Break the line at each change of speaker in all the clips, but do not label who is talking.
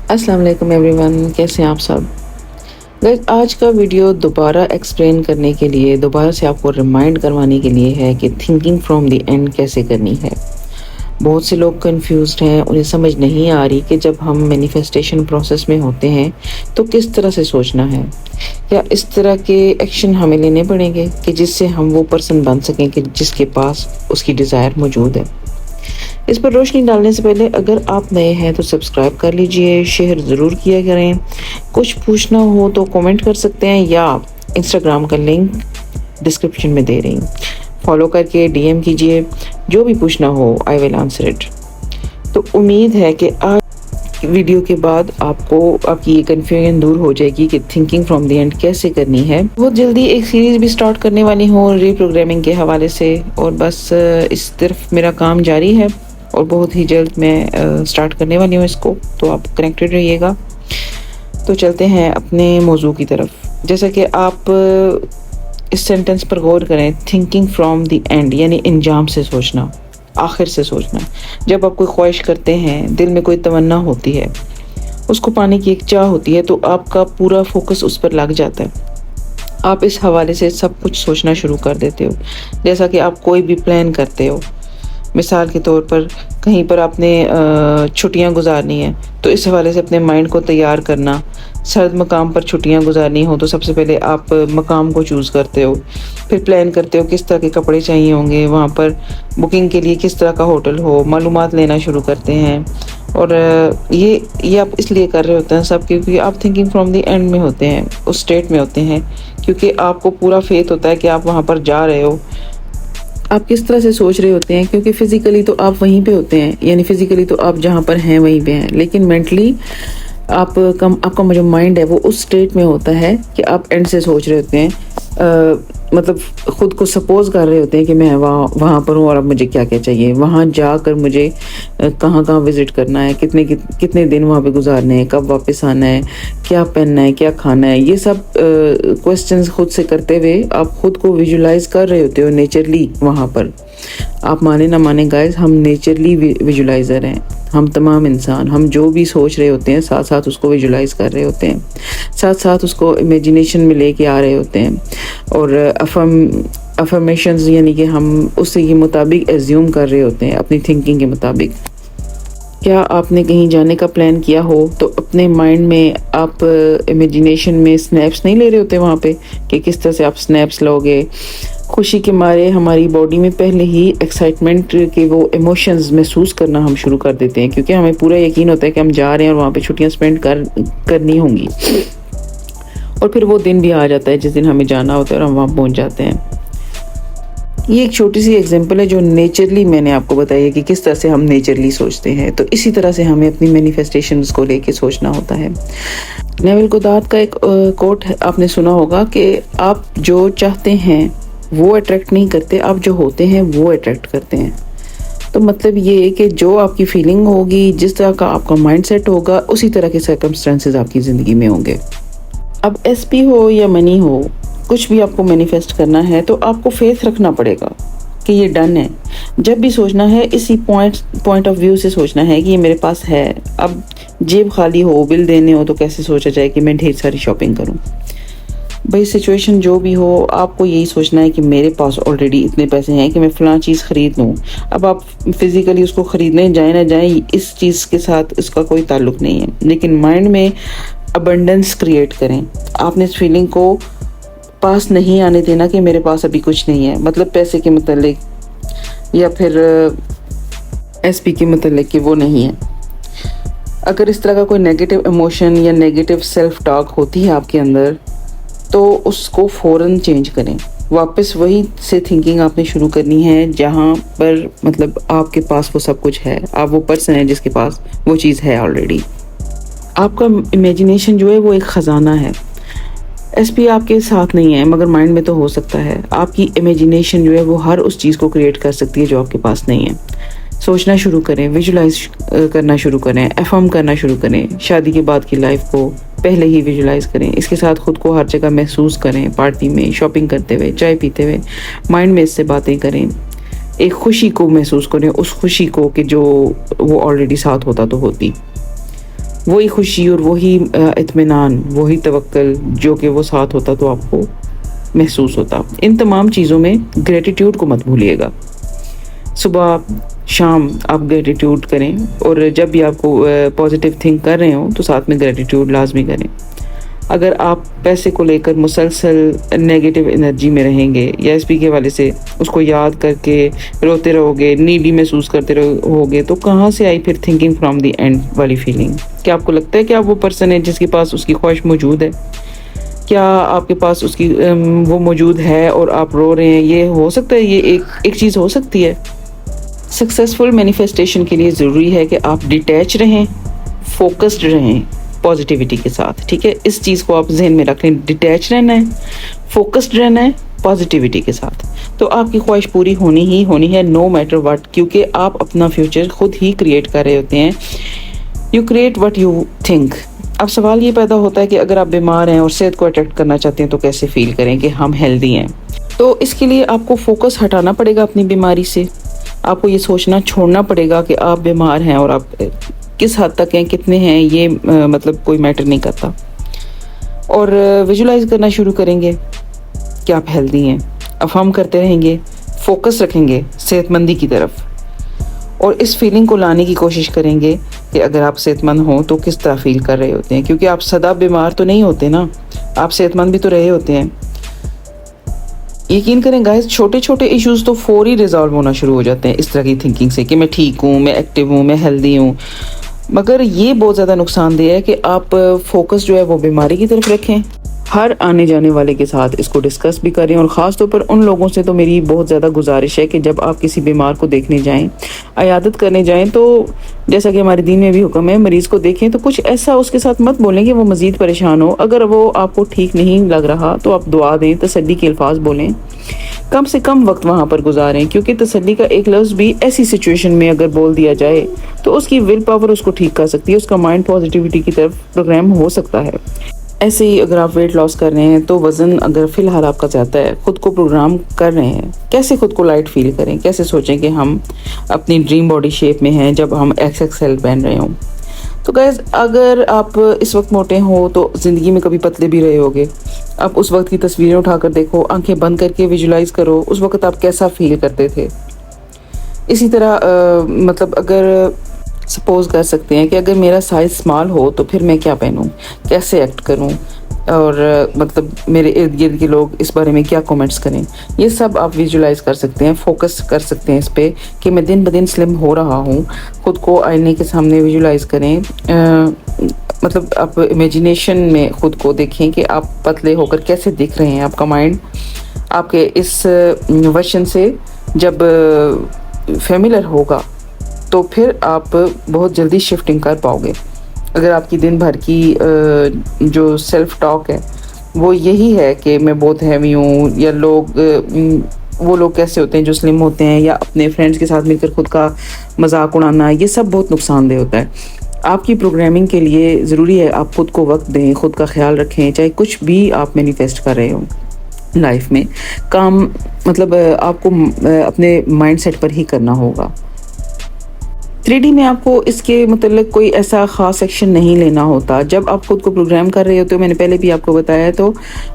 अस्सलाम वालेकुम एवरीवन, कैसे हैं आप सब। गाइस, आज का वीडियो दोबारा एक्सप्लेन करने के लिए, दोबारा से आपको रिमाइंड करवाने के लिए है कि थिंकिंग फ्रॉम द एंड कैसे करनी है। बहुत से लोग कंफ्यूज्ड हैं, उन्हें समझ नहीं आ रही कि जब हम मैनिफेस्टेशन प्रोसेस में होते हैं तो किस तरह से सोचना है, या इस तरह के एक्शन हमें लेने पड़ेंगे कि जिससे हम वो पर्सन बन सकें कि जिसके पास उसकी डिज़ायर मौजूद है। इस पर रोशनी डालने से पहले अगर आप नए हैं तो सब्सक्राइब कर लीजिए, शेयर ज़रूर किया करें। कुछ पूछना हो तो कमेंट कर सकते हैं या इंस्टाग्राम का लिंक डिस्क्रिप्शन में दे रही हूँ, फॉलो करके डीएम कीजिए। जो भी पूछना हो आई विल आंसर इट। तो उम्मीद है कि आज वीडियो के बाद आपकी ये कन्फ्यूजन दूर हो जाएगी कि थिंकिंग फ्रॉम द एंड कैसे करनी है। बहुत जल्दी एक सीरीज़ भी स्टार्ट करने वाली हूँ रीप्रोग्रामिंग के हवाले से, और बस इस तरफ मेरा काम जारी है और बहुत ही जल्द मैं स्टार्ट करने वाली हूँ इसको, तो आप कनेक्टेड रहिएगा। तो चलते हैं अपने मौजू की तरफ। जैसा कि आप इस सेंटेंस पर गौर करें, थिंकिंग फ्रॉम द एंड यानी इंजाम से सोचना, आखिर से सोचना। जब आप कोई ख्वाहिश करते हैं, दिल में कोई तमन्ना होती है, उसको पाने की एक चाह होती है, तो आपका पूरा फोकस उस पर लग जाता है। आप इस हवाले से सब कुछ सोचना शुरू कर देते हो। जैसा कि आप कोई भी प्लान करते हो, मिसाल के तौर पर कहीं पर आपने छुट्टियां गुजारनी है, तो इस हवाले से अपने माइंड को तैयार करना। सर्द मकाम पर छुट्टियां गुजारनी हो तो सबसे पहले आप मकाम को चूज़ करते हो, फिर प्लान करते हो किस तरह के कपड़े चाहिए होंगे, वहाँ पर बुकिंग के लिए किस तरह का होटल हो, मालूमात लेना शुरू करते हैं। और ये आप इसलिए कर रहे होते हैं सब, क्योंकि आप थिंकिंग फ्रॉम द एंड में होते हैं, उस स्टेट में होते हैं, क्योंकि आपको पूरा फेथ होता है कि आप वहाँ पर जा रहे हो। आप किस तरह से सोच रहे होते हैं, क्योंकि फिज़िकली तो आप वहीं पे होते हैं, यानी फिज़िकली तो आप जहाँ पर हैं वहीं पे हैं, लेकिन मेंटली आपका जो माइंड है वो उस स्टेट में होता है कि आप एंड से सोच रहे होते हैं। मतलब ख़ुद को सपोज कर रहे होते हैं कि मैं वहाँ पर हूँ और अब मुझे क्या क्या चाहिए, वहाँ जाकर मुझे कहाँ कहाँ विज़िट करना है, कितने दिन वहाँ पे गुजारने हैं, कब वापस आना है, क्या पहनना है, क्या खाना है। ये सब क्वेश्चंस खुद से करते हुए आप खुद को विजुलाइज कर रहे होते हो नेचरली वहाँ पर। आप माने ना माने गाइस, हम नेचरली विजुलाइज़र हैं। हम तमाम इंसान, हम जो भी सोच रहे होते हैं साथ साथ उसको विजुलाइज कर रहे होते हैं, साथ साथ उसको इमेजिनेशन में लेके आ रहे होते हैं। और अफर्मेशंस यानी कि हम उसी के मुताबिक एज्यूम कर रहे होते हैं, अपनी थिंकिंग के मुताबिक। क्या आपने कहीं जाने का प्लान किया हो तो अपने माइंड में आप इमेजिनेशन में स्नैप्स नहीं ले रहे होते वहाँ पे कि किस तरह से आप स्नैप्स लोगे। खुशी के मारे हमारी बॉडी में पहले ही एक्साइटमेंट के वो इमोशंस महसूस करना हम शुरू कर देते हैं, क्योंकि हमें पूरा यकीन होता है कि हम जा रहे हैं और वहाँ पे छुट्टियाँ स्पेंड करनी होंगी। और फिर वो दिन भी आ जाता है जिस दिन हमें जाना होता है और हम वहाँ पहुँच जाते हैं। ये एक छोटी सी एग्जांपल है जो नेचरली मैंने आपको बताई है कि किस तरह से हम नेचरली सोचते हैं। तो इसी तरह से हमें अपनी मैनिफेस्टेशंस को लेके सोचना होता है। नेविल गोदार्ड का एक कोट आपने सुना होगा कि आप जो चाहते हैं वो अट्रैक्ट नहीं करते, आप जो होते हैं वो अट्रैक्ट करते हैं। तो मतलब ये है कि जो आपकी फीलिंग होगी, जिस तरह का आपका माइंडसेट होगा, उसी तरह के सर्कमस्टेंसेस आपकी ज़िंदगी में होंगे। अब एसपी हो या मनी हो, कुछ भी आपको मैनिफेस्ट करना है तो आपको फेथ रखना पड़ेगा कि ये डन है। जब भी सोचना है इसी पॉइंट ऑफ व्यू से सोचना है कि ये मेरे पास है। अब जेब खाली हो, बिल देने हो, तो कैसे सोचा जाए कि मैं ढेर सारी शॉपिंग करूं। भाई सिचुएशन जो भी हो, आपको यही सोचना है कि मेरे पास ऑलरेडी इतने पैसे हैं कि मैं फ़लाँ चीज़ ख़रीद लूँ। अब आप फिज़िकली उसको ख़रीदने जाए ना जाए, इस चीज़ के साथ इसका कोई ताल्लुक़ नहीं है, लेकिन माइंड में अबंडेंस क्रिएट करें। आपने इस फीलिंग को पास नहीं आने देना कि मेरे पास अभी कुछ नहीं है, मतलब पैसे के मतलब या फिर एसपी के मतलब कि वो नहीं है। अगर इस तरह का कोई नेगेटिव इमोशन या नेगेटिव सेल्फ टॉक होती है आपके अंदर, तो उसको फ़ौरन चेंज करें। वापस वही से थिंकिंग आपने शुरू करनी है जहाँ पर मतलब आपके पास वो सब कुछ है, आप वो पर्सन है जिसके पास वो चीज़ है ऑलरेडी। आपका इमेजिनेशन जो है वो एक ख़जाना है। एसपी आपके साथ नहीं है मगर माइंड में तो हो सकता है। आपकी इमेजिनेशन जो है वो हर उस चीज़ को क्रिएट कर सकती है जो आपके पास नहीं है। सोचना शुरू करें, विजुलाइज करना शुरू करें, अफर्म करना शुरू करें। शादी के बाद की लाइफ को पहले ही विजुलाइज करें। इसके साथ ख़ुद को हर जगह महसूस करें, पार्टी में, शॉपिंग करते हुए, चाय पीते हुए। माइंड में इससे बातें करें, एक खुशी को महसूस करें, उस खुशी को कि जो वो ऑलरेडी साथ होता तो होती। वही खुशी और वही इत्मीनान, वही तवक्कल जो कि वो साथ होता तो आपको महसूस होता। इन तमाम चीज़ों में ग्रेटिट्यूड को मत भूलिएगा। सुबह शाम आप ग्रेटिट्यूड करें, और जब भी आपको पॉजिटिव थिंक कर रहे हो तो साथ में ग्रेटिट्यूड लाजमी करें। अगर आप पैसे को लेकर मुसलसल नेगेटिव एनर्जी में रहेंगे या एसपी के वाले से उसको याद करके रोते रहोगे, नीडी महसूस करते रहोगे, तो कहाँ से आई फिर थिंकिंग फ्रॉम द एंड वाली फीलिंग? क्या आपको लगता है कि आप वो पर्सन है जिसके पास उसकी ख्वाहिश मौजूद है? क्या आपके पास उसकी वो मौजूद है और आप रो रहे हैं? ये हो सकता है, ये एक चीज़ हो सकती है। सक्सेसफुल मैनिफेस्टेशन के लिए ज़रूरी है कि आप डिटैच रहें, फोकस्ड रहें पॉजिटिविटी के साथ, ठीक है? इस चीज़ को आप जहन में रख लें, डिटैच रहना है, फोकस्ड रहना है पॉजिटिविटी के साथ, तो आपकी ख्वाहिश पूरी होनी ही होनी है, नो मैटर व्हाट, क्योंकि आप अपना फ्यूचर खुद ही क्रिएट कर रहे होते हैं। You create what you think. अब सवाल ये पैदा होता है कि अगर आप बीमार हैं और सेहत को अट्रैक्ट करना चाहते हैं तो कैसे फील करें कि हम हेल्दी हैं? तो इसके लिए आपको फोकस हटाना पड़ेगा अपनी बीमारी से। आपको ये सोचना छोड़ना पड़ेगा कि आप बीमार हैं और आप किस हद तक हैं, कितने हैं, ये मतलब कोई मैटर नहीं करता। और विजुलाइज करना शुरू करेंगे कि आप हेल्दी हैं। अब हम करते रहेंगे, फोकस रखेंगे सेहतमंदी की तरफ, और इस फीलिंग को लाने की कोशिश करेंगे कि अगर आप सेहतमंद हों तो किस तरह फील कर रहे होते हैं, क्योंकि आप सदा बीमार तो नहीं होते ना, आप सेहतमंद भी तो रहे होते हैं। यकीन करें गाइस, छोटे छोटे इश्यूज तो फौरी रिजॉल्व होना शुरू हो जाते हैं इस तरह की थिंकिंग से कि मैं ठीक हूँ, मैं एक्टिव हूँ, मैं हेल्दी हूँ। मगर ये बहुत ज़्यादा नुकसानदेह है कि आप फोकस जो है वो बीमारी की तरफ रखें। हर आने जाने वाले के साथ इसको डिस्कस भी करें, और ख़ास तौर पर उन लोगों से तो मेरी बहुत ज़्यादा गुजारिश है कि जब आप किसी बीमार को देखने जाएं, अयादत करने जाएं, तो जैसा कि हमारे दीन में भी हुक्म है, मरीज़ को देखें तो कुछ ऐसा उसके साथ मत बोलें कि वो मज़ीद परेशान हो। अगर वो आपको ठीक नहीं लग रहा तो आप दुआ दें, तसल्ली के अल्फाज बोलें, कम से कम वक्त वहाँ पर गुजारें, क्योंकि तसल्ली का एक लफ्ज़ भी ऐसी सिचुएशन में अगर बोल दिया जाए तो उसकी विल पावर उसको ठीक कर सकती है, उसका माइंड पॉजिटिविटी की तरफ प्रोग्राम हो सकता है। ऐसे ही अगर आप वेट लॉस कर रहे हैं तो वज़न अगर फ़िलहाल आपका ज़्यादा है, ख़ुद को प्रोग्राम कर रहे हैं, कैसे ख़ुद को लाइट फील करें, कैसे सोचें कि हम अपनी ड्रीम बॉडी शेप में हैं जब हम XXL पहन रहे हों। तो गाइस, अगर आप इस वक्त मोटे हो तो ज़िंदगी में कभी पतले भी रहे होगे। आप उस वक्त की तस्वीरें उठाकर देखो, आंखें बंद करके विजुलाइज करो उस वक्त आप कैसा फील करते थे। इसी तरह मतलब अगर सपोज कर सकते हैं कि अगर मेरा साइज़ स्मॉल हो तो फिर मैं क्या पहनूं, कैसे एक्ट करूं, और मतलब मेरे इर्द गिर्द के लोग इस बारे में क्या कमेंट्स करें। ये सब आप विजुलाइज कर सकते हैं, फोकस कर सकते हैं इस पे कि मैं दिन ब दिन स्लिम हो रहा हूँ। खुद को आईने के सामने विजुलाइज करें, मतलब आप इमेजिनेशन में खुद को देखें कि आप पतले होकर कैसे दिख रहे हैं। आपका माइंड आपके इस वर्जन से जब फेमिलियर होगा तो फिर आप बहुत जल्दी शिफ्टिंग कर पाओगे। अगर आपकी दिन भर की जो सेल्फ टॉक है वो यही है कि मैं बहुत हैवी हूँ, या वो लोग कैसे होते हैं जो स्लिम होते हैं, या अपने फ्रेंड्स के साथ मिलकर खुद का मजाक उड़ाना, ये सब बहुत नुकसानदेह होता है। आपकी प्रोग्रामिंग के लिए ज़रूरी है आप खुद को वक्त दें, खुद का ख्याल रखें, चाहे कुछ भी आप मैनिफेस्ट कर रहे हो लाइफ में। काम मतलब आपको अपने माइंडसेट पर ही करना होगा। 3D में आपको इसके मतलब कोई ऐसा ख़ास एक्शन नहीं लेना होता। जब आप खुद को प्रोग्राम कर रहे होते हो, मैंने पहले भी आपको बताया, तो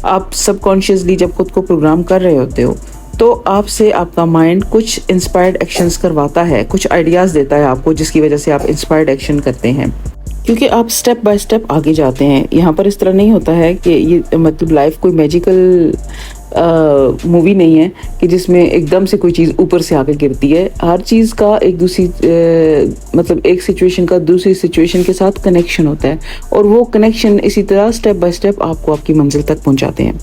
आप सबकॉन्शियसली जब खुद को प्रोग्राम कर रहे होते हो तो आपसे आपका माइंड कुछ इंस्पायर्ड एक्शंस करवाता है, कुछ आइडियाज़ देता है आपको, जिसकी वजह से आप इंस्पायर्ड एक्शन करते हैं, क्योंकि आप स्टेप बाय स्टेप आगे जाते हैं। यहाँ पर इस तरह नहीं होता है कि ये मतलब लाइफ कोई मैजिकल मूवी नहीं है कि जिसमें एकदम से कोई चीज़ ऊपर से आके गिरती है। हर चीज़ का एक दूसरी मतलब एक सिचुएशन का दूसरी सिचुएशन के साथ कनेक्शन होता है, और वो कनेक्शन इसी तरह स्टेप बाय स्टेप आपको आपकी मंजिल तक पहुंचाते हैं।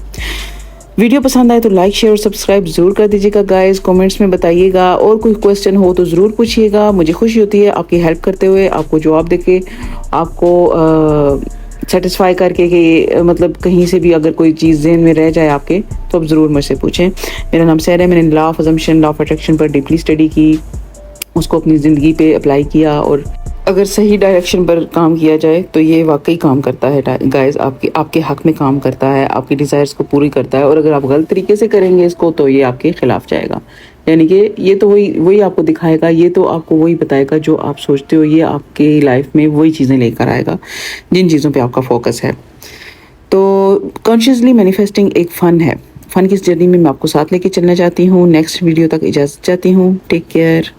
वीडियो पसंद आए तो लाइक शेयर और सब्सक्राइब ज़रूर कर दीजिएगा गाइस। कमेंट्स में बताइएगा, और कोई क्वेश्चन हो तो ज़रूर पूछिएगा। मुझे खुशी होती है आपकी हेल्प करते हुए, आपको जवाब देके, आपको सेटिस्फाई करके कि मतलब कहीं से भी अगर कोई चीज़ ज़हन में रह जाए आपके तो आप ज़रूर मुझसे पूछें। मेरा नाम सैर है, मैंने law of assumption, law of attraction पर डीपली स्टडी की, उसको अपनी ज़िंदगी पे अप्लाई किया, और अगर सही डायरेक्शन पर काम किया जाए तो ये वाकई काम करता है गाइस, आपके हक में काम करता है, आपकी डिज़ायर्स को पूरी करता है। और अगर आप गलत तरीके से करेंगे इसको तो ये आपके ख़िलाफ़ जाएगा। यानी कि ये तो वही वही आपको दिखाएगा, ये तो आपको वही बताएगा जो आप सोचते हो, ये आपके लाइफ में वही चीज़ें लेकर आएगा जिन चीज़ों पे आपका फोकस है। तो कॉन्शियसली मैनिफेस्टिंग एक फ़न है। फ़न की इस जर्नी में मैं आपको साथ लेके चलना चाहती हूँ। नेक्स्ट वीडियो तक इजाज़त चाहती हूँ। Take care.